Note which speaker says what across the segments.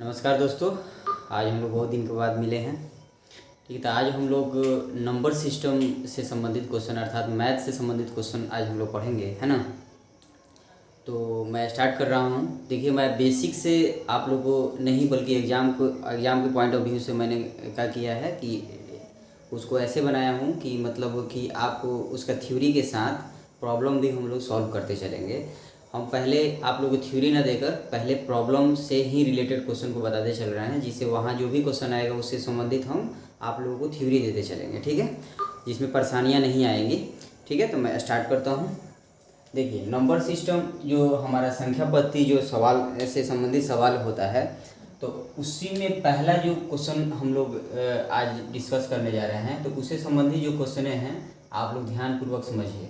Speaker 1: नमस्कार दोस्तों। आज हम लोग बहुत दिन के बाद मिले हैं। ठीक है, तो आज हम लोग नंबर सिस्टम से संबंधित क्वेश्चन अर्थात मैथ से संबंधित क्वेश्चन आज हम लोग पढ़ेंगे, है ना। तो मैं स्टार्ट कर रहा हूँ। देखिए, मैं बेसिक से आप लोगों को नहीं बल्कि एग्ज़ाम के पॉइंट ऑफ व्यू से मैंने क्या किया है कि उसको ऐसे बनाया हूँ कि मतलब कि आपको उसका थ्योरी के साथ प्रॉब्लम भी हम लोग सॉल्व करते चलेंगे। हम पहले आप लोगों को थ्योरी ना देकर पहले प्रॉब्लम से ही रिलेटेड क्वेश्चन को बताते चल रहे हैं, जिससे वहाँ जो भी क्वेश्चन आएगा उससे संबंधित हम आप लोगों को थ्योरी देते चलेंगे। ठीक है, जिसमें परेशानियाँ नहीं आएंगी। ठीक है, तो मैं स्टार्ट करता हूँ। देखिए, नंबर सिस्टम जो हमारा संख्या पद्धति जो सवाल से संबंधित सवाल होता है, तो उसी में पहला जो क्वेश्चन हम लोग आज डिस्कस करने जा रहे हैं, तो उससे संबंधित जो क्वेश्चन हैं आप लोग ध्यानपूर्वक समझिए।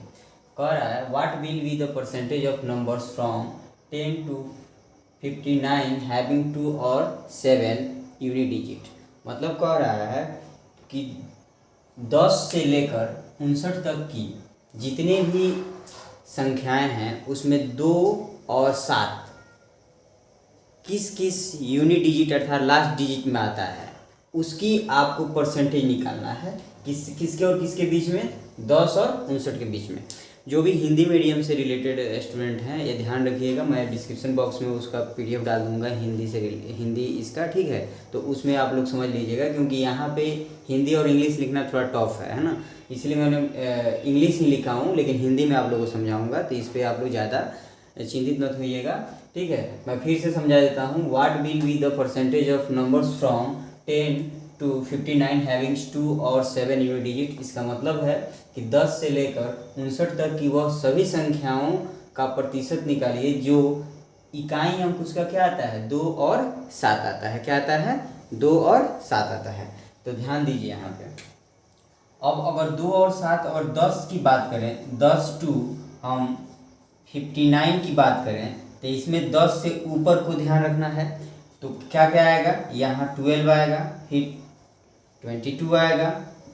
Speaker 1: कह रहा है what will be the percentage of numbers from 10 to 59 having 2 और 7 यूनिट डिजिट। मतलब कह रहा है कि 10 से लेकर 59 तक की जितने भी संख्याएं हैं उसमें 2 और 7 किस किस यूनिट डिजिट अर्थात लास्ट डिजिट में आता है, उसकी आपको परसेंटेज निकालना है। किसके और किसके बीच में? 10 और 59 के बीच में। जो भी हिंदी मीडियम से रिलेटेड स्टूडेंट हैं ये ध्यान रखिएगा, मैं डिस्क्रिप्शन बॉक्स में उसका पीडीएफ डाल दूंगा हिंदी इसका। ठीक है, तो उसमें आप लोग समझ लीजिएगा, क्योंकि यहाँ पे हिंदी और इंग्लिश लिखना थोड़ा टफ है ना, इसलिए मैंने इंग्लिश ही लिखा हूँ, लेकिन हिंदी में आप लोगों को समझाऊँगा, तो इस पर आप लोग ज़्यादा चिंतित मत होइएगा। ठीक है, मैं फिर से समझा देता हूँ। What will be the percentage of numbers from 10 to 59 having 2 और 7 यूनिट डिजिट। इसका मतलब है कि 10 से लेकर 59 तक की वह सभी संख्याओं का प्रतिशत निकालिए जो इकाई अंक उसका क्या आता है? 2 और 7 आता है। क्या आता है? 2 और 7 आता है। तो ध्यान दीजिए यहाँ पे। अब अगर 2 और 7 और 10 की बात करें, 10 to हम 59 की बात करें, तो इसमें 10 से ऊपर को ध्यान रखना है। तो क्या क्या आएगा? यहाँ 12 आएगा, फिर 22 आएगा,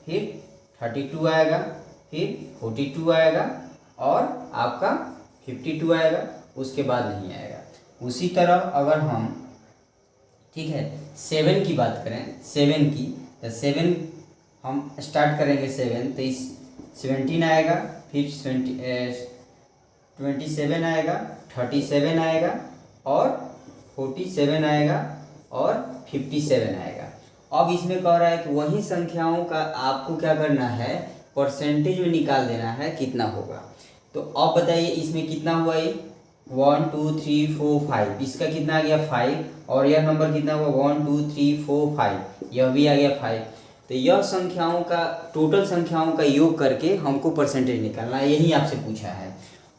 Speaker 1: फिर 32 आएगा, फिर 42 आएगा और आपका 52 आएगा, उसके बाद नहीं आएगा। उसी तरह अगर हम, ठीक है, 7 की बात करें, 7 की, तो 7 हम स्टार्ट करेंगे 7, तो इस 17 आएगा, फिर 27 आएगा, 37 आएगा और 47 आएगा और 57 आएगा। अब इसमें कह रहा है कि वही संख्याओं का आपको क्या करना है? परसेंटेज में निकाल देना है कितना होगा। तो अब बताइए इसमें कितना हुआ? ये 1 2 3 4 5, इसका कितना आ गया? 5। और यह नंबर कितना हुआ? 1 2 3 4 5, यह भी आ गया 5। तो यह संख्याओं का टोटल संख्याओं का योग करके हमको परसेंटेज निकालना है, यही आपसे पूछा है।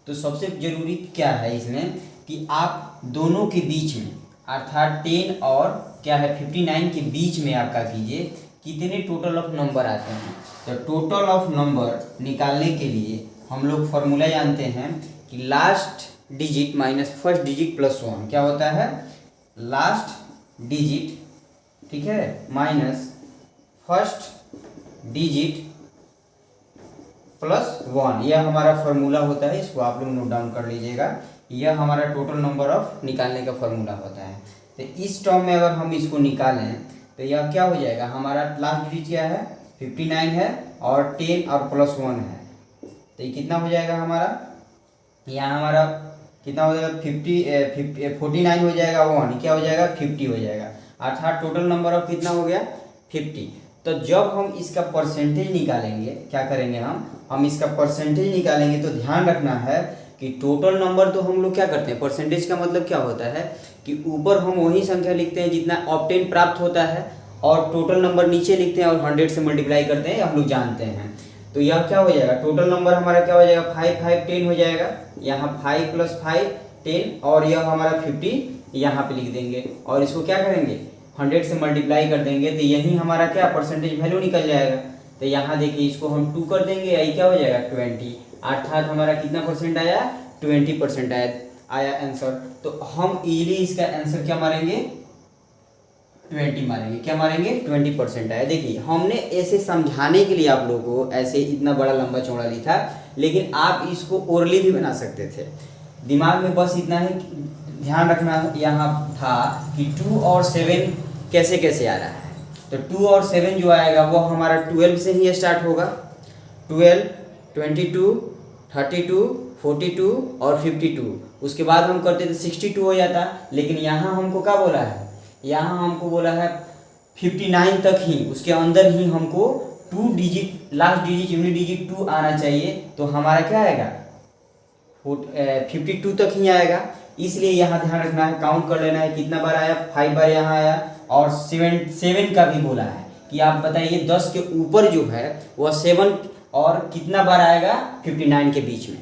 Speaker 1: तो सबसे जरूरी क्या है इसमें कि आप दोनों के बीच में अर्थात 10 और क्या है 59 के बीच में आप क्या कीजिए, कितने टोटल ऑफ नंबर आते हैं। तो टोटल ऑफ नंबर निकालने के लिए हम लोग फॉर्मूला जानते हैं कि last digit minus first digit plus 1 क्या होता है? लास्ट डिजिट, ठीक है, माइनस फर्स्ट डिजिट प्लस 1, यह हमारा फॉर्मूला होता है। इसको आप लोग नोट डाउन कर लीजिएगा, यह हमारा टोटल नंबर ऑफ निकालने का फॉर्मूला होता है। तो इस टर्म में अगर हम इसको निकालें तो यह क्या हो जाएगा? हमारा लास्ट डिजिट क्या है? 59 है और 10 और प्लस 1 है, तो ये कितना हो जाएगा हमारा? यहाँ हमारा कितना हो जाएगा? 49 हो जाएगा, 1 क्या हो जाएगा? 50 हो जाएगा, अर्थात टोटल नंबर ऑफ कितना हो गया? 50। तो जब हम इसका परसेंटेज निकालेंगे, क्या करेंगे हम इसका परसेंटेज निकालेंगे, तो ध्यान रखना है कि टोटल नंबर तो हम लोग क्या करते हैं, परसेंटेज का मतलब क्या होता है कि ऊपर हम वही संख्या लिखते हैं जितना ऑप्टेन प्राप्त होता है, और टोटल नंबर नीचे लिखते हैं और 100 से मल्टीप्लाई करते हैं, हम लोग जानते हैं। तो यह क्या हो जाएगा? टोटल नंबर हमारा क्या हो जाएगा? 5 5 10 हो जाएगा, यहाँ 5 + 5 10, और यह हमारा 50 यहाँ पे लिख देंगे और इसको क्या करेंगे? 100 से मल्टीप्लाई कर देंगे, तो यही हमारा क्या परसेंटेज वैल्यू निकल जाएगा। तो यहाँ देखिए इसको हम 2 कर देंगे, यही क्या हो जाएगा? 20, अर्थात हमारा कितना परसेंट आया? 20% आया आंसर। तो हम इजीली इसका आंसर क्या मारेंगे? 20 मारेंगे। क्या मारेंगे? 20% आया। देखिए हमने ऐसे समझाने के लिए आप लोगों को ऐसे इतना बड़ा लंबा चौड़ा लिखा, लेकिन आप इसको ओरली भी बना सकते थे। दिमाग में बस इतना है ध्यान रखना यहाँ था कि 2 और 7 कैसे कैसे आ रहा है। तो 2 और 7 जो आएगा वो हमारा 12 से ही स्टार्ट होगा। 12, 22, 32, 42 और 52। उसके बाद हम करते थे 62 हो जाता, लेकिन यहाँ हमको क्या बोला है, यहाँ हमको बोला है 59 तक ही, उसके अंदर ही हमको 2 digit, last digit unit digit 2 आना चाहिए। तो हमारा क्या आएगा 52 तक ही आएगा। इसलिए यहाँ ध्यान रखना है, काउंट कर लेना है कितना बार आया, 5 बार यहाँ आया। और 7 का भी बोला है कि आप बताइए 10 के ऊपर जो है वह 7 और कितना बार आएगा 59 के बीच में।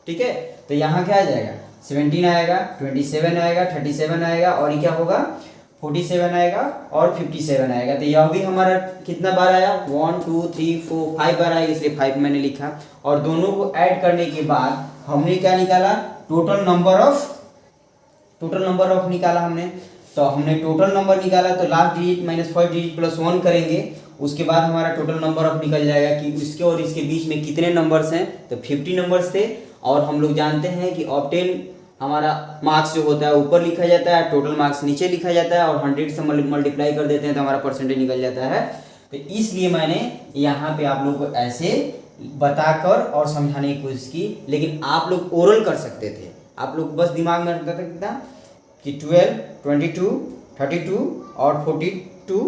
Speaker 1: ठीक है, तो यहाँ क्या आ जाएगा 17 आएगा, 27 आएगा, 37 आएगा और ये क्या होगा 47 आएगा और 57 आएगा। तो यह भी हमारा कितना बार आया 1 2 3 4 5 बार आएगा, इसलिए 5 मैंने लिखा। और दोनों को ऐड करने के बाद हमने क्या निकाला, टोटल नंबर ऑफ निकाला हमने। तो हमने टोटल नंबर निकाला, तो last digit minus first digit plus 1 करेंगे, उसके बाद हमारा टोटल नंबर ऑफ निकल जाएगा कि इसके और इसके बीच में कितने नंबर्स हैं। तो 50 नंबर्स थे। और हम लोग जानते हैं कि ऑब्टेन हमारा मार्क्स जो होता है ऊपर लिखा जाता है, टोटल मार्क्स नीचे लिखा जाता है, और 100 से मल्टीप्लाई कर देते हैं तो हमारा परसेंटेज निकल जाता है। तो इसलिए मैंने यहाँ पे आप लोग को ऐसे बताकर और समझाने की कोशिश की, लेकिन आप लोग ओरल कर सकते थे। आप लोग बस दिमाग में रखता था कितना कि 12, 22, 32 और 42,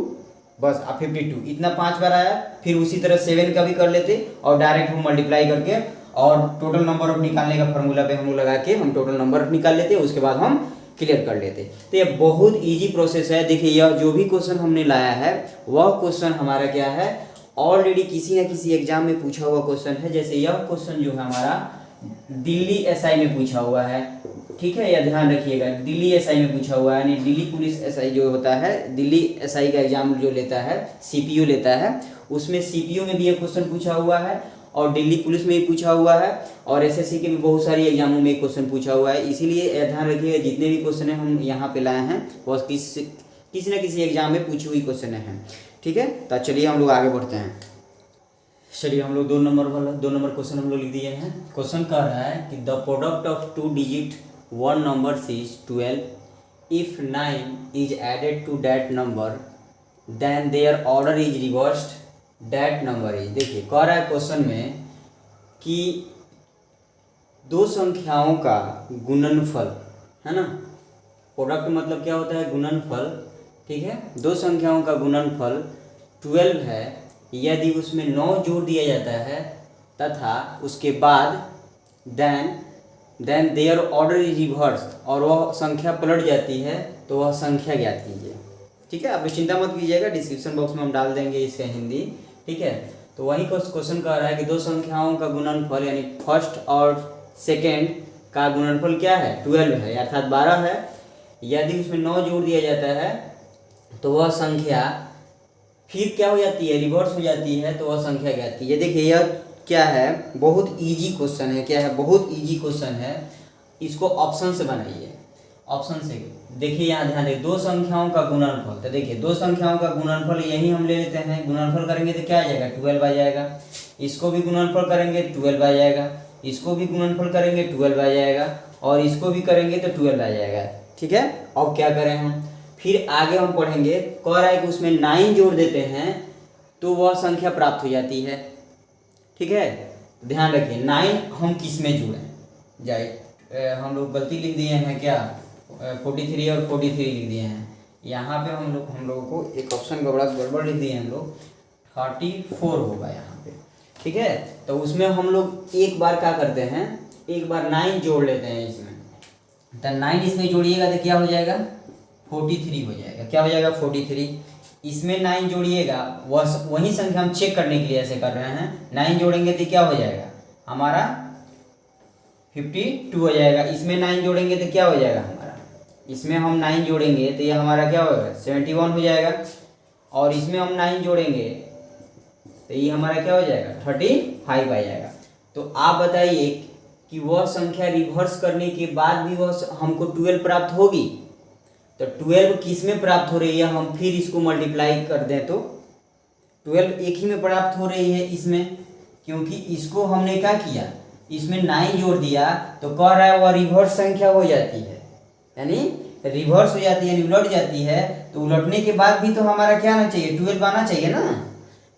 Speaker 1: बस आप 52 इतना 5 बार आया। फिर उसी तरह 7 का भी कर लेते और डायरेक्ट हम मल्टीप्लाई करके और टोटल नंबर ऑफ निकालने का फॉर्मूला पे हम लोग लगा के हम टोटल नंबर ऑफ निकाल लेते, उसके बाद हम क्लियर कर लेते। तो ये बहुत इजी प्रोसेस है। देखिए यह जो भी क्वेश्चन हमने लाया है वह क्वेश्चन हमारा क्या है, ऑलरेडी किसी न किसी एग्जाम में पूछा हुआ क्वेश्चन है। जैसे यह क्वेश्चन जो है हमारा दिल्ली एसआई में पूछा हुआ है। ठीक है, यह ध्यान रखिएगा, दिल्ली एसआई में पूछा हुआ है, यानी दिल्ली पुलिस एसआई जो होता है, दिल्ली एसआई का एग्जाम जो लेता है सीपीयू लेता है, उसमें सीपीयू में भी एक क्वेश्चन पूछा हुआ है और दिल्ली पुलिस में भी पूछा हुआ है और एसएससी के भी बहुत सारी एग्जामों में एक क्वेश्चन पूछा हुआ है। इसीलिए ध्यान रखिएगा जितने भी क्वेश्चन हम यहाँ पे लाए हैं वह किसी न किसी एग्जाम में पूछी हुई क्वेश्चन हैं। ठीक है, तो चलिए हम लोग आगे बढ़ते हैं। चलिए हम लोग 2 नंबर क्वेश्चन हम लोग लिख दिए हैं। क्वेश्चन कह रहा है कि the product of 2 digit 1 numbers is 12 if 9 is added to that number then their order is reversed that number is. देखिए कह रहा है क्वेश्चन में कि 2 संख्याओं का गुणनफल है ना, प्रोडक्ट मतलब क्या होता है गुणनफल। ठीक है, 2 संख्याओं का गुणनफल 12 है यदि उसमें 9 जोड़ दिया जाता है तथा उसके बाद then their order is reverse और वह संख्या पलट जाती है तो वह संख्या ज्ञात कीजिए। ठीक है, आप चिंता मत कीजिएगा, डिस्क्रिप्शन बॉक्स में हम डाल देंगे इसका हिंदी। ठीक है, तो वही क्वेश्चन कह रहा है कि 2 संख्याओं का गुणनफल यानी फर्स्ट और सेकेंड का गुणनफल क्या है 12 है अर्थात 12 है। यदि उसमें 9 जोड़ दिया जाता है तो वह संख्या फिर क्या हो जाती है रिवर्स हो जाती है तो वह संख्या ज्ञात कीजिए। देखिए यह क्या है, बहुत इजी क्वेश्चन है। क्या है, बहुत इजी क्वेश्चन है। इसको ऑप्शन से बनाइए, ऑप्शन से। देखिए यहाँ ध्यान दें, 2 संख्याओं का गुणनफल। तो देखिए 2 संख्याओं का गुणनफल यही हम ले लेते हैं। गुणनफल करेंगे तो क्या आ जाएगा 12 आ जाएगा। इसको भी गुणनफल करेंगे 12 आ जाएगा, इसको भी गुणनफल करेंगे 12 आ जाएगा और इसको भी करेंगे तो 12 आ जाएगा। ठीक है, अब क्या करें हम, फिर आगे हम पढ़ेंगे। कह रहा है कि उसमें 9 जोड़ देते हैं तो वह संख्या प्राप्त हो जाती है। ठीक है, ध्यान रखिए 9 हम किस में जुड़ें जाए, हम लोग गलती लिख दिए हैं क्या 43 और 43 लिख दिए हैं। यहाँ पे हम लोगों को एक ऑप्शन गड़बड़ लिख दिए हैं हम लोग, 34 होगा यहाँ पे। ठीक है, तो उसमें हम लोग एक बार क्या करते हैं, एक बार 9 जोड़ लेते हैं इसमें। तो 9 इसमें जोड़िएगा तो क्या हो जाएगा 43 हो जाएगा। क्या हो जाएगा 43। इसमें 9 जोड़िएगा, वही संख्या हम चेक करने के लिए ऐसे कर रहे हैं। 9 जोड़ेंगे तो क्या हो जाएगा हमारा 52 हो जाएगा। इसमें 9 जोड़ेंगे तो क्या हो जाएगा हमारा, इसमें हम 9 जोड़ेंगे तो ये हमारा क्या होगा 71 हो जाएगा। और इसमें हम 9 जोड़ेंगे तो ये हमारा क्या हो जाएगा 35 आ जाएगा। तो आप बताइए कि वह संख्या रिवर्स करने के बाद भी वह हमको 12 प्राप्त होगी। तो 12 किस में प्राप्त हो रही है, हम फिर इसको मल्टीप्लाई कर दें तो 12 एक ही में प्राप्त हो रही है इसमें, क्योंकि इसको हमने क्या किया इसमें 9 जोड़ दिया तो कह रहा है वह रिवर्स संख्या हो जाती है। यानी रिवर्स हो जाती है, यानी उलट जाती है, तो उलटने के बाद भी तो हमारा क्या आना चाहिए, 12 आना चाहिए ना।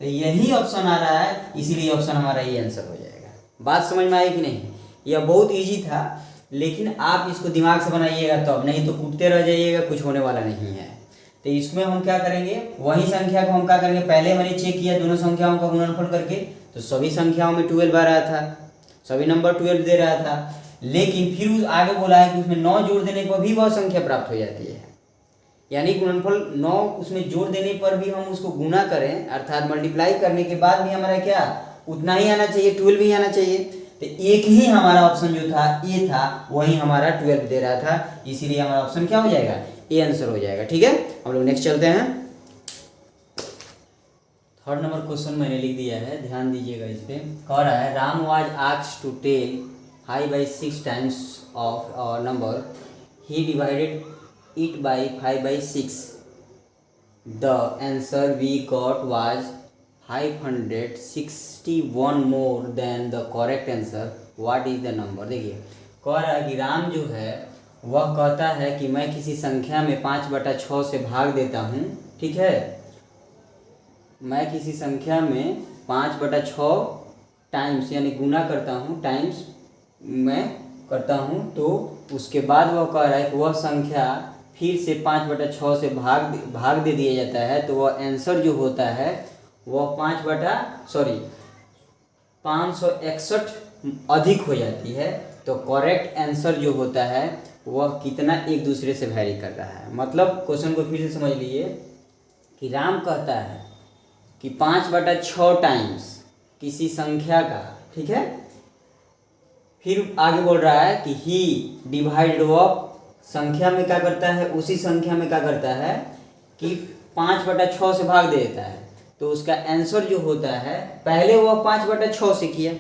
Speaker 1: तो यही ऑप्शन आ रहा है, इसीलिए ऑप्शन हमारा ये आंसर हो जाएगा। बात समझ में आई कि नहीं? यह बहुत इजी था, लेकिन आप इसको दिमाग से बनाइएगा तब, नहीं तो कूदते रह जाइएगा, कुछ होने वाला नहीं है। तो इसमें हम क्या करेंगे, वही संख्या को हम क्या करेंगे, पहले मैंने चेक किया दोनों संख्याओं का गुणनफल करके, तो सभी संख्याओं में 12 आ रहा था, सभी नंबर 12 दे रहा था। लेकिन फिर उस आगे बोला है कि उसमें 9 जोड़ देने पर भी वह संख्या प्राप्त हो जाती है, यानी गुणनफल 9 उसमें जोड़ देने पर भी हम उसको गुना करें, अर्थात मल्टीप्लाई करने के बाद भी हमारा क्या उतना ही आना चाहिए, 12 ही आना चाहिए। तो एक ही हमारा ऑप्शन जो था ए था, वही हमारा 12 दे रहा था, इसीलिए हमारा ऑप्शन क्या हो जाएगा, ए आंसर हो जाएगा। ठीक है, हम लोग नेक्स्ट चलते हैं। थर्ड नंबर क्वेश्चन मैंने लिख दिया है, ध्यान दीजिएगा इस पे। कह रहा है Ram was asked to tell 5/6 times of number, he divided it by 5/6. The answer we got was 561 more than the correct answer. What is the number? देखिए कह रहा है कि राम जो है वह कहता है कि मैं किसी संख्या में 5/6 से भाग देता हूँ। ठीक है, मैं किसी संख्या में 5/6 टाइम्स यानी गुना करता हूँ, टाइम्स मैं करता हूँ, तो उसके बाद वह कह रहा है कि वह संख्या फिर से 5/6 से भाग दे दिया जाता है, तो वह आंसर जो होता है वह 561 अधिक हो जाती है। तो करेक्ट आंसर जो होता है वह कितना एक दूसरे से वैरी कर रहा है। मतलब क्वेश्चन को फिर से समझ लीजिए कि राम कहता है कि 5/6 टाइम्स किसी संख्या का, ठीक है, फिर आगे बोल रहा है कि ही डिवाइड ऑफ संख्या में क्या करता है, उसी संख्या में क्या करता है कि 5/6 से भाग दे देता है, तो उसका आंसर जो होता है, पहले वह 5/6 से किया,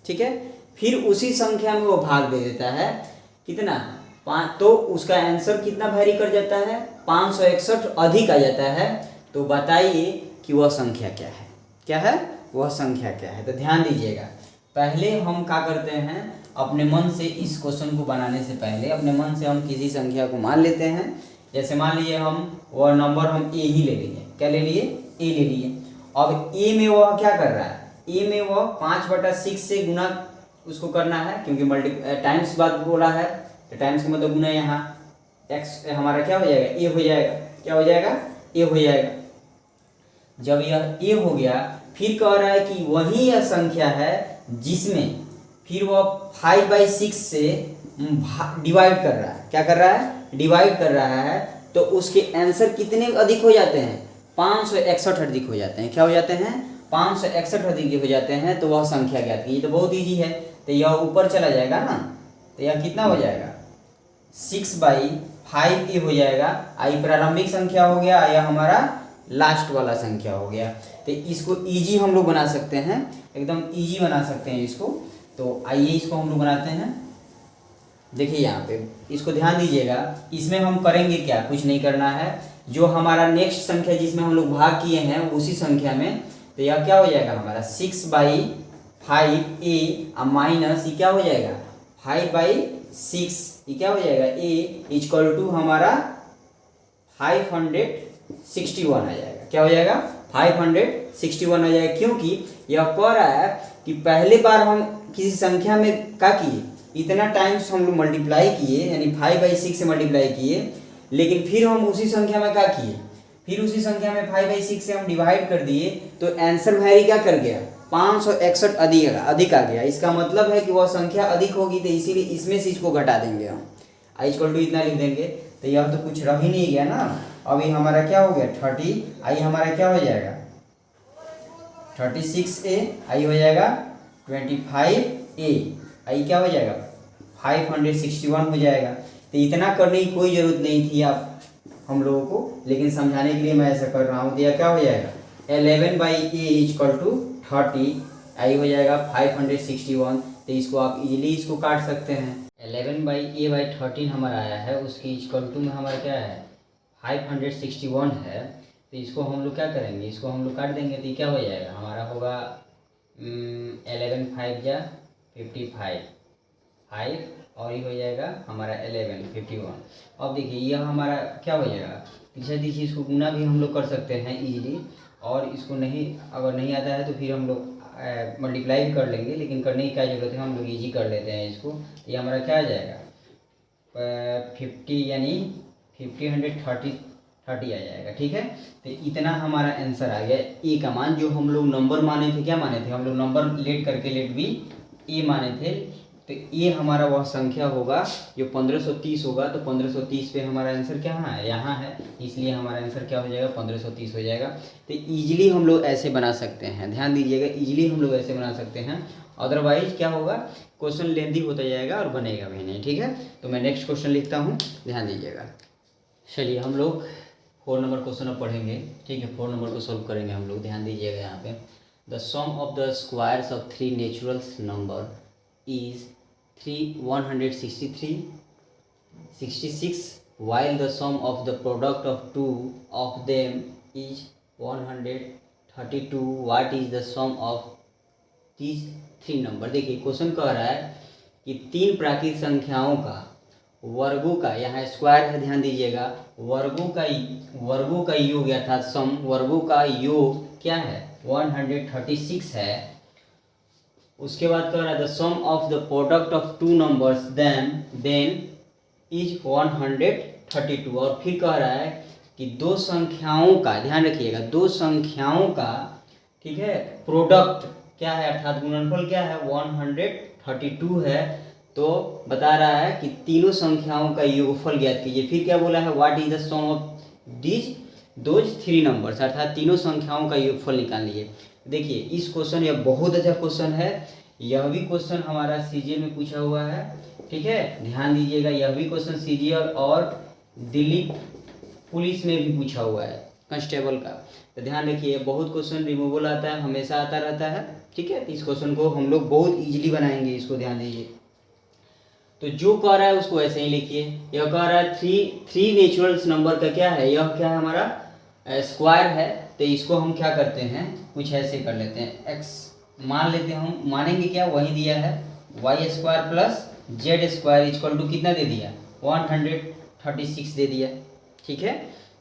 Speaker 1: ठीक है, फिर उसी संख्या में वो भाग दे देता है कितना 5, तो उसका आंसर कितना वैरी कर जाता है, 561 अधिक आ जाता है। तो बताइए कि वह संख्या क्या है, क्या है वह संख्या क्या है। तो ध्यान दीजिएगा, पहले हम क्या करते हैं, अपने मन से इस क्वेश्चन को बनाने से पहले अपने मन से हम किसी संख्या को मान लेते हैं। जैसे मान लीजिए हम वह नंबर हम ए ही ले लिए, क्या ले लिए, ए ले लिए। अब ए में वह क्या कर रहा है, ए में वह 5/6 से गुना उसको करना है, क्योंकि टाइम्स बात बोला है, तो टाइम्स का मतलब गुना, यहाँ एक्स हमारा क्या हो जाएगा, ए हो जाएगा, क्या हो जाएगा, ए हो जाएगा। जब यह ए हो गया, फिर कह रहा है कि वही यह संख्या है जिसमें फिर वह 5/6 से डिवाइड कर रहा है, क्या कर रहा है, डिवाइड कर रहा है, तो उसके आंसर कितने अधिक हो जाते हैं, 561 अधिक हो जाते हैं। क्या हो जाते हैं, 561 अधिक हो जाते हैं। तो वह संख्या ज्ञात कीजिए। तो बहुत इजी है, तो यह ऊपर चला जाएगा ना, तो यह कितना हो जाएगा, 6/5 ए हो जाएगा। आई प्रारंभिक संख्या हो गया, यह हमारा लास्ट वाला संख्या हो गया। तो इसको इजी हम लोग बना सकते हैं, एकदम इजी बना सकते हैं इसको। तो आइए इसको हम लोग बनाते हैं। देखिए यहाँ पे इसको ध्यान दीजिएगा, इसमें हम करेंगे क्या, कुछ नहीं करना है, जो हमारा नेक्स्ट संख्या जिसमें हम लोग भाग किए हैं उसी संख्या में, तो यह क्या हो जाएगा हमारा 6/5 ए माइनस ये क्या हो जाएगा 5/6, ये क्या हो जाएगा ए इक्वल टू हमारा 561 आ जाएगा। क्या हो जाएगा, 561 आ जाएगा, क्योंकि यह कह रहा है कि पहले बार हम किसी संख्या में क्या किए, इतना टाइम्स हम लोग मल्टीप्लाई किए, यानी 5/6 से मल्टीप्लाई किए, लेकिन फिर हम उसी संख्या में क्या किए, फिर उसी संख्या में 5/6 से हम डिवाइड कर दिए, तो आंसर वैरी क्या कर गया, 561 अधिक आ गया। इसका मतलब है कि वह संख्या अधिक होगी, तो इसीलिए इसमें से इसको घटा देंगे हम, आई इक्वल टू इतना लिख देंगे। तो यह तो कुछ रह ही नहीं गया ना। अभी हमारा क्या हो गया 30, आई हमारा क्या हो जाएगा 36 ए, आई हो जाएगा 25 ए, आई क्या हो जाएगा 561 हो जाएगा। तो इतना करने की कोई ज़रूरत नहीं थी आप हम लोगों को, लेकिन समझाने के लिए मैं ऐसा कर रहा हूँ। तो यह क्या हो जाएगा 11/a इक्वल टू 30, आई हो जाएगा 561। तो इसको आप इजीली इसको काट सकते हैं। 11/a/13 हमारा आया है, उसकी इक्वल टू में हमारा क्या है 561 है। तो इसको हम लोग क्या करेंगे, इसको हम लोग काट देंगे, तो ये क्या हो जाएगा हमारा होगा 11 5 जा 55, 5 और ये हो जाएगा हमारा 11 51। अब देखिए यह हमारा क्या हो जाएगा, पीछे दीजिए, इसको गुना भी हम लोग कर सकते हैं इजीली, और इसको नहीं, अगर नहीं आता है तो फिर हम लोग मल्टीप्लाई भी कर लेंगे, लेकिन करने की क्या ज़रूरत है, हम लोग इजी कर लेते हैं इसको। तो ये हमारा क्या आ जाएगा 50 यानी 50 100 30 30 आ जाएगा। ठीक है, तो इतना हमारा आंसर आ गया ए का मान, जो हम लोग नंबर माने थे, क्या माने थे हम लोग, नंबर लेट करके लेट भी ए माने थे। तो ये हमारा वह संख्या होगा जो 1530 होगा। तो 1530 पे हमारा आंसर क्या है, यहाँ है, इसलिए हमारा आंसर क्या हो जाएगा 1530 हो जाएगा। तो इजीली हम लोग ऐसे बना सकते हैं, ध्यान दीजिएगा, इजीली हम लोग ऐसे बना सकते हैं। अदरवाइज क्या होगा, क्वेश्चन लेंदी होता जाएगा और बनेगा भी नहीं। ठीक है, तो मैं नेक्स्ट क्वेश्चन लिखता हूँ, ध्यान दीजिएगा। चलिए हम लोग 4 नंबर क्वेश्चन अब पढ़ेंगे। ठीक है, 4 नंबर को सॉल्व करेंगे हम लोग, ध्यान दीजिएगा यहाँ पे। The sum of the squares of 3 natural number is 163 66 while the sum of the product of two of them is 132. what is the sum of these 3 number. देखिए क्वेश्चन कह रहा है कि 3 प्राकृतिक संख्याओं का वर्गों का, यहाँ स्क्वायर है, ध्यान दीजिएगा, वर्गों का योग अर्थात सम, वर्गों का योग क्या है 136 है। उसके बाद कह रहा है the sum of the product of 2 numbers then is 132। और फिर कह रहा है कि 2 संख्याओं का, ध्यान रखिएगा, 2 संख्याओं का, ठीक है, प्रोडक्ट क्या है अर्थात गुणनफल क्या है 132 है। तो बता रहा है कि तीनों संख्याओं का योगफल ज्ञात कीजिए। फिर क्या बोला है, what is the sum of those 3 numbers, अर्थात तीनों संख्याओं का योगफल निकाल लीजिए। देखिए इस क्वेश्चन, यह बहुत अच्छा क्वेश्चन है, यह भी क्वेश्चन हमारा सीजीएल में पूछा हुआ है। ठीक है, ध्यान दीजिएगा, यह भी क्वेश्चन सीजीएल और दिल्ली पुलिस में भी पूछा हुआ है, कांस्टेबल का। तो ध्यान रखिए, बहुत क्वेश्चन रिमूवल आता है, हमेशा आता रहता है। ठीक है, इस क्वेश्चन को हम लोग बहुत इजीली बनाएंगे, इसको ध्यान दीजिए। तो जो कह रहा है उसको ऐसे ही लिखिए। यह कह रहा है थ्री नेचुरल नंबर का क्या है, यह क्या है हमारा स्क्वायर है। तो इसको हम क्या करते हैं, कुछ ऐसे कर लेते हैं, एक्स मान लेते हैं, हम मानेंगे क्या, वही दिया है Y square plus Z square equal to कितना दे दिया 136 दे दिया। ठीक है,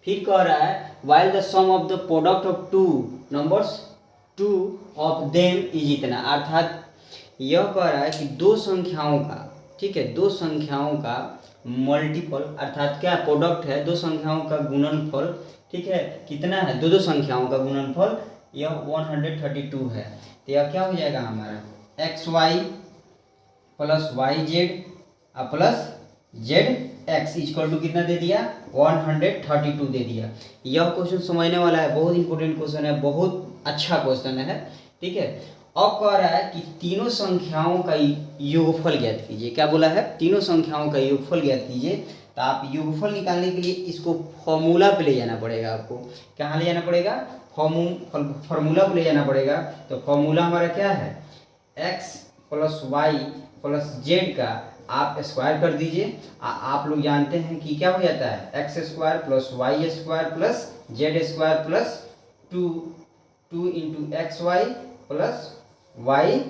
Speaker 1: फिर कह रहा है while the sum of the product of 2 numbers 2 of them is इतना, अर्थात यह कह रहा है कि 2 संख्याओं का, ठीक है, 2 संख्याओं का मल्टीपल, अर्थात क्या प्रोडक्ट है 2 संख्याओं का गुणनफल। ठीक है, कितना है 2 संख्याओं का गुणनफल, यह 132 है। तो यह क्या हो जाएगा हमारा X Y plus Y Z plus Z X equal to कितना दे दिया 132 दे दिया। यह क्वेश्चन समझने वाला है, बहुत इंपॉर्टेंट क्वेश्चन है, बहुत अच्छा क्वेश्चन है। ठीक है, अब कह रहा है कि तीनों संख्याओं का योगफल ज्ञात कीजिए। क्या बोला है, तीनों संख्याओं का योगफल ज्ञात कीजिए। तो आप योगफल निकालने के लिए इसको फॉर्मूला पे ले जाना पड़ेगा, आपको कहाँ ले जाना पड़ेगा, फॉर्मूला पे ले जाना पड़ेगा। तो फॉर्मूला हमारा क्या है, X plus Y plus Z का आप स्क्वायर कर दीजिए। आप लोग जानते हैं कि क्या हो जाता है X square plus Y square plus Z square plus 2 into X Y plus Y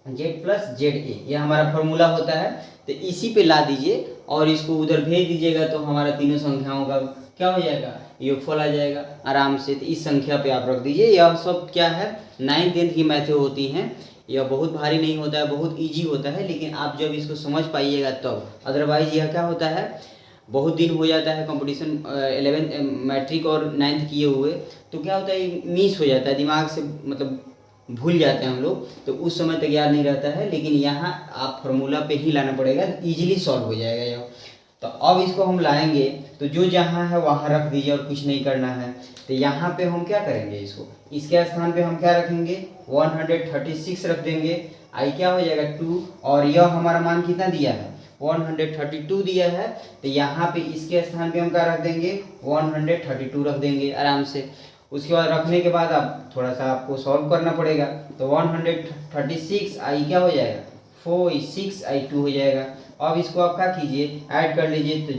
Speaker 1: Z plus Z A, यह हमारा फॉर्मूला होता है। तो इसी पे ला दीजिए और इसको उधर भेज दीजिएगा, तो हमारा तीनों संख्याओं का क्या हो जाएगा, योगफल आ जाएगा आराम से। तो इस संख्या पे आप रख दीजिए। यह सब क्या है 9th 10th की मैथें होती हैं, यह बहुत भारी नहीं होता है, बहुत इजी होता है, लेकिन आप जब इसको समझ पाइएगा तब। अदरवाइज यह क्या होता है, बहुत दिन हो जाता है कंपटीशन 11th मैट्रिक और 9th किए हुए, तो क्या होता है मिस हो जाता है, दिमाग से मतलब भूल जाते हैं हम लोग, तो उस समय तक याद नहीं रहता है। लेकिन यहाँ आप फार्मूला पे ही लाना पड़ेगा, इजीली सॉल्व हो जाएगा यह। तो अब इसको हम लाएंगे, तो जो जहाँ है वहाँ रख दीजिए और कुछ नहीं करना है। तो यहाँ पे हम क्या करेंगे, इसको इसके स्थान पे हम क्या रखेंगे 136 रख देंगे। आई क्या हो जाएगा 2, और यह हमारा मान कितना दिया है 132 दिया है। तो यहाँ पे इसके स्थान पे हम क्या रख देंगे 132 रख देंगे आराम से। उसके बाद रखने के बाद अब थोड़ा सा आपको सॉल्व करना पड़ेगा। तो 136 आई क्या हो जाएगा 4 6 आई 2 हो जाएगा। अब इसको आप क्या कीजिए ऐड कर लीजिए, तो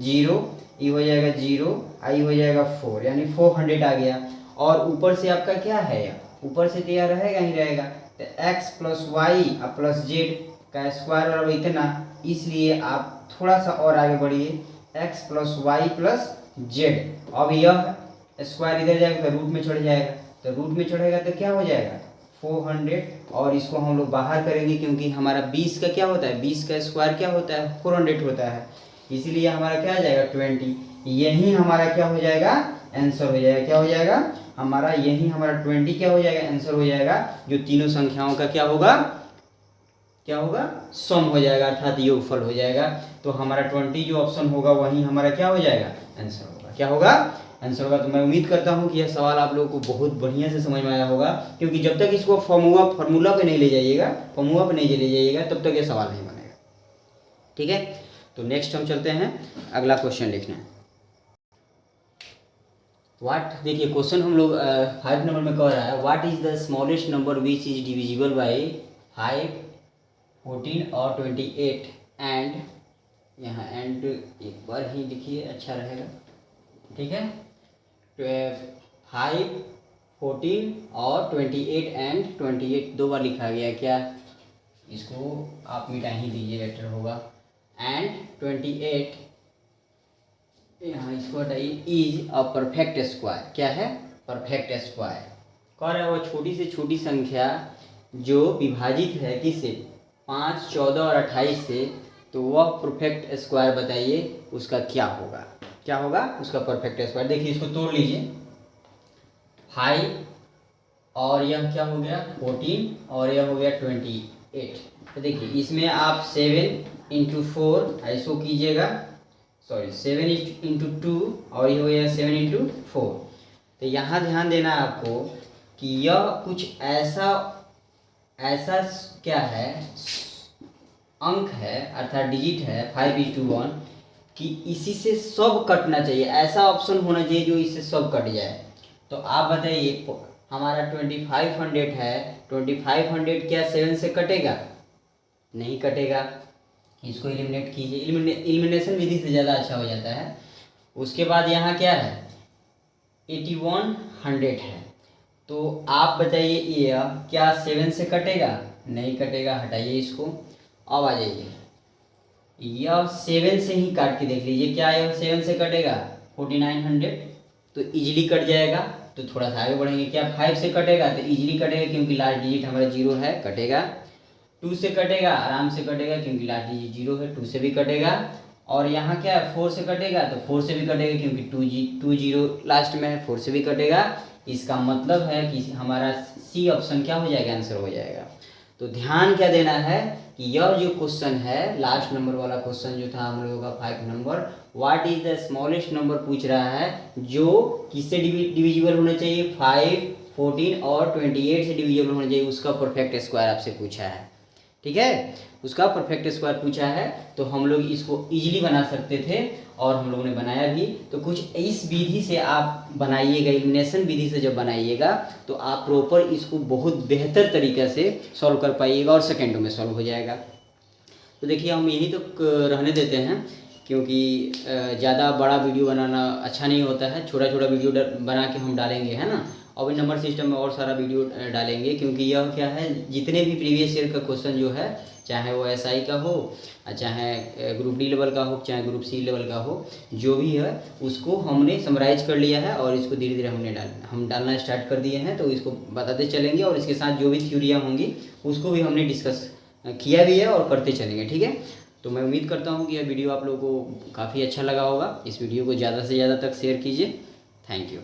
Speaker 1: 0 ये हो जाएगा 0 आई हो जाएगा 4, यानी 400 आ गया। और ऊपर से आपका क्या है, ऊपर से तो यह रहेगा ही रहेगा। तो x plus Y plus Z का स्क्वायर बराबर इतना, इसलिए आप थोड़ा सा और आगे बढ़िए, x plus Y plus Z. अब यह स्क्वायर इधर जाएगा तो रूट में चढ़ जाएगा, तो रूट में चढ़ेगा तो क्या हो जाएगा 400, और इसको हम लोग बाहर करेंगे क्योंकि हमारा 20 का क्या होता है, 20 का स्क्वायर क्या होता है 400 होता है, इसीलिए हमारा क्या आ जाएगा 20। यही हमारा क्या हो जाएगा आंसर हो जाएगा, क्या हो जाएगा हमारा, यही हमारा 20 क्या हो जाएगा आंसर हो जाएगा, जो तीनों संख्याओं का क्या होगा सम हो जाएगा, अर्थात योगफल हो जाएगा। तो हमारा 20 जो ऑप्शन होगा वही हमारा क्या हो जाएगा आंसर होगा, क्या होगा आंसर होगा। तो मैं उम्मीद करता हूँ कि यह सवाल आप लोगों को बहुत बढ़िया से समझ में आया होगा, क्योंकि जब तक इसको फॉर्मूला पे नहीं ले जाइएगा, तब तक ये सवाल नहीं बनेगा। ठीक है, तो नेक्स्ट हम चलते हैं अगला क्वेश्चन लिखने। देखिए क्वेश्चन हम लोग 5 नंबर में कह रहा है, what is the smallest number which is divisible by 5, 14 और 28 एंड, यहाँ एंड एक बार ही लिखिए अच्छा रहेगा। ठीक है, 5, 14 और 28 एंड 28 दो बार लिखा गया, क्या इसको आप मिटा ही दीजिए बेटर होगा, एंड 28 यहाँ इसको हटाइए, इज अ परफेक्ट स्क्वायर। क्या है परफेक्ट स्क्वायर, कह रहा है वो छोटी से छोटी संख्या जो विभाजित है किससे 5, 14 और 28 से, तो वह परफेक्ट स्क्वायर बताइए उसका क्या होगा, क्या होगा उसका परफेक्ट स्क्वायर। देखिए इसको तोड़ लीजिए, 5 और यह क्या हो गया 14 और यह हो गया 28। तो देखिए इसमें आप 7 इंटू 4 ऐसो कीजिएगा, सॉरी 7 इंटू 2 और ये हो गया 7 इंटू 4। तो यहाँ ध्यान देना है आपको कि यह कुछ ऐसा क्या है अंक है, अर्थात डिजिट है 5:1 कि इसी से सब कटना चाहिए, ऐसा ऑप्शन होना चाहिए जो इससे सब कट जाए। तो आप बताइए हमारा 2500 है, 2500 क्या 7 से कटेगा, नहीं कटेगा, इसको एलिमिनेट कीजिए, एलिमिनेशन विधि से ज़्यादा अच्छा हो जाता है। उसके बाद यहाँ क्या है 8100 है, तो आप बताइए ये क्या 7 से कटेगा, नहीं कटेगा, हटाइए इसको। अब आ जाइए, यह 7 से ही काट के देख लीजिए, क्या यह 7 से कटेगा 4900, तो इजीली कट जाएगा। तो थोड़ा सा आगे बढ़ेंगे, क्या 5 से कटेगा, तो इजीली कटेगा क्योंकि लास्ट डिजिट हमारा 0 है, कटेगा। 2 से कटेगा, आराम से कटेगा क्योंकि लास्ट डिजिट 0 है, 2 से भी कटेगा। और यहाँ क्या है 4 से कटेगा, तो 4 से भी कटेगा क्योंकि 2 0 लास्ट में है, 4 से भी कटेगा। इसका मतलब है कि हमारा सी ऑप्शन क्या हो जाएगा आंसर हो जाएगा। तो ध्यान क्या देना है कि यह जो क्वेश्चन है लास्ट नंबर वाला क्वेश्चन जो था हम लोगों का 5 number, what is the smallest number पूछ रहा है जो किससे डिविजिबल होना चाहिए 5, 14 और 28 से डिविजिबल होना चाहिए, उसका परफेक्ट स्क्वायर आपसे पूछा है। ठीक है, उसका परफेक्ट स्क्वायर पूछा है, तो हम लोग इसको इजीली बना सकते थे और हम लोगों ने बनाया भी। तो कुछ इस विधि से आप बनाइएगा, एलिमिनेशन विधि से जब बनाइएगा तो आप प्रॉपर इसको बहुत बेहतर तरीक़े से सॉल्व कर पाइएगा और सेकेंडों में सॉल्व हो जाएगा। तो देखिए हम यही तो रहने देते हैं, क्योंकि ज़्यादा बड़ा वीडियो बनाना अच्छा नहीं होता है, छोटा छोटा वीडियो बना के हम डालेंगे, है ना। और भी नंबर सिस्टम में और सारा वीडियो डालेंगे, क्योंकि यह क्या है जितने भी प्रीवियस ईयर का क्वेश्चन जो है, चाहे वो एसआई का हो, चाहे ग्रुप डी लेवल का हो, चाहे ग्रुप सी लेवल का हो, जो भी है उसको हमने समराइज कर लिया है और इसको धीरे धीरे हम डालना स्टार्ट कर दिए हैं। तो इसको बताते चलेंगे और इसके साथ जो भी थ्योरियाँ होंगी उसको भी हमने डिस्कस किया भी है और करते चलेंगे। ठीक है, तो मैं उम्मीद करता हूँ कि यह वीडियो आप लोगों को काफ़ी अच्छा लगा होगा। इस वीडियो को ज़्यादा से ज़्यादा तक शेयर कीजिए। Thank you.